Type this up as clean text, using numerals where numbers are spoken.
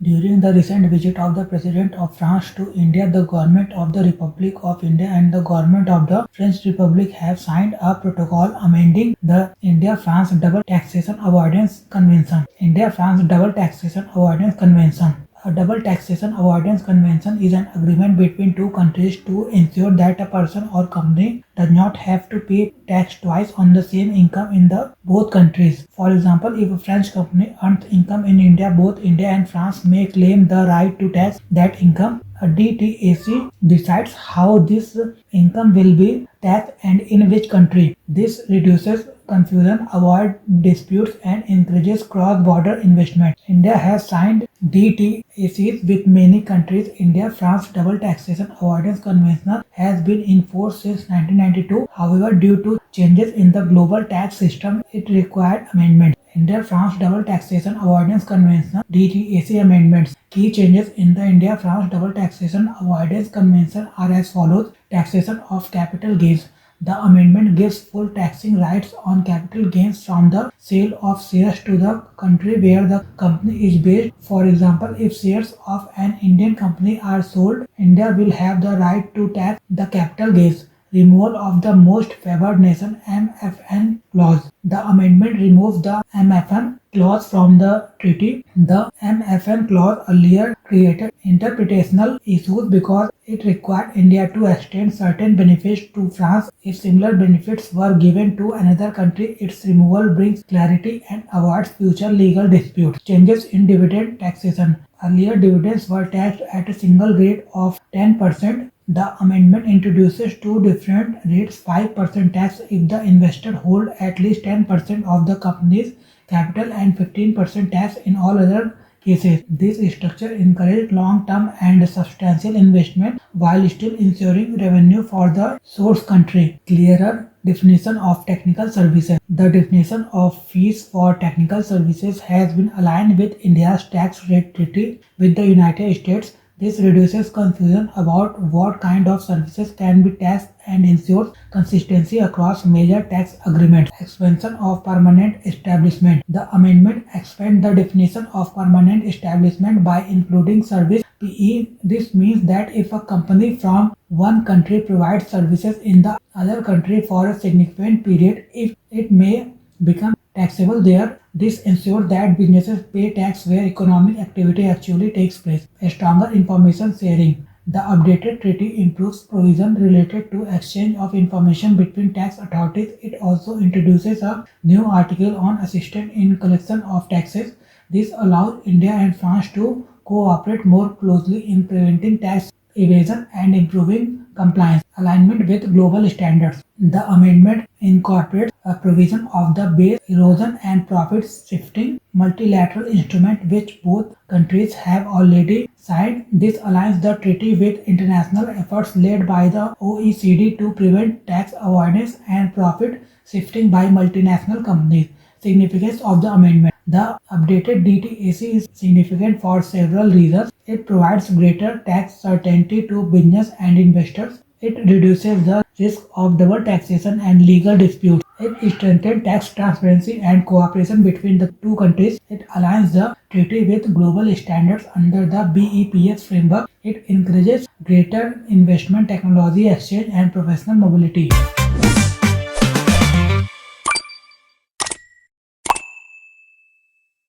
During the recent visit of the President of France to India, the Government of the Republic of India and the Government of the French Republic have signed a protocol amending the India-France Double Taxation Avoidance Convention. India-France Double Taxation Avoidance Convention. A double taxation avoidance convention is an agreement between two countries to ensure that a person or company does not have to pay tax twice on the same income in the both countries. For example, if a French company earns income in India, both India and France may claim the right to tax that income. A DTAC decides how this income will be taxed and in which country. This reduces confusion, avoids disputes, and encourages cross-border investment. India has signed DTACs with many countries. India-France Double Taxation Avoidance Convention has been in force since 1992. However, due to changes in the global tax system, it required amendment. India-France Double Taxation Avoidance Convention (DTAC) amendments. Key changes in the India-France Double Taxation Avoidance Convention are as follows: taxation of capital gains. The amendment gives full taxing rights on capital gains from the sale of shares to the country where the company is based. For example, if shares of an Indian company are sold, India will have the right to tax the capital gains. Removal of the Most Favored Nation (MFN) clause. The amendment removes the MFN clause from the treaty. The MFN clause earlier created interpretational issues because it required India to extend certain benefits to France if similar benefits were given to another country. Its removal brings clarity and avoids future legal disputes. Changes in dividend taxation. Earlier, dividends were taxed at a single rate of 10%. The amendment introduces two different rates: 5% tax if the investor holds at least 10% of the company's capital and 15% tax in all other cases. This structure encourages long-term and substantial investment while still ensuring revenue for the source country. Clearer definition of technical services. The definition of fees for technical services has been aligned with India's tax rate treaty with the United States. This reduces confusion about what kind of services can be taxed and ensures consistency across major tax agreements. Expansion of permanent establishment. The amendment expands the definition of permanent establishment by including service PE. This means that if a company from one country provides services in the other country for a significant period, if it may become taxable there. This ensures that businesses pay tax where economic activity actually takes place. A stronger information sharing. The updated treaty improves provision related to exchange of information between tax authorities. It also introduces a new article on assistance in collection of taxes. This allows India and France to cooperate more closely in preventing tax evasion and improving compliance. Alignment with global standards. The amendment incorporates a provision of the Base Erosion and Profit Shifting multilateral instrument which both countries have already signed. This aligns the treaty with international efforts led by the OECD to prevent tax avoidance and profit shifting by multinational companies. Significance of the amendment. The updated DTAC is significant for several reasons. It provides greater tax certainty to business and investors. It reduces the risk of double taxation and legal disputes. It strengthens tax transparency and cooperation between the two countries. It aligns the treaty with global standards under the BEPS framework. It encourages greater investment, technology exchange, and professional mobility.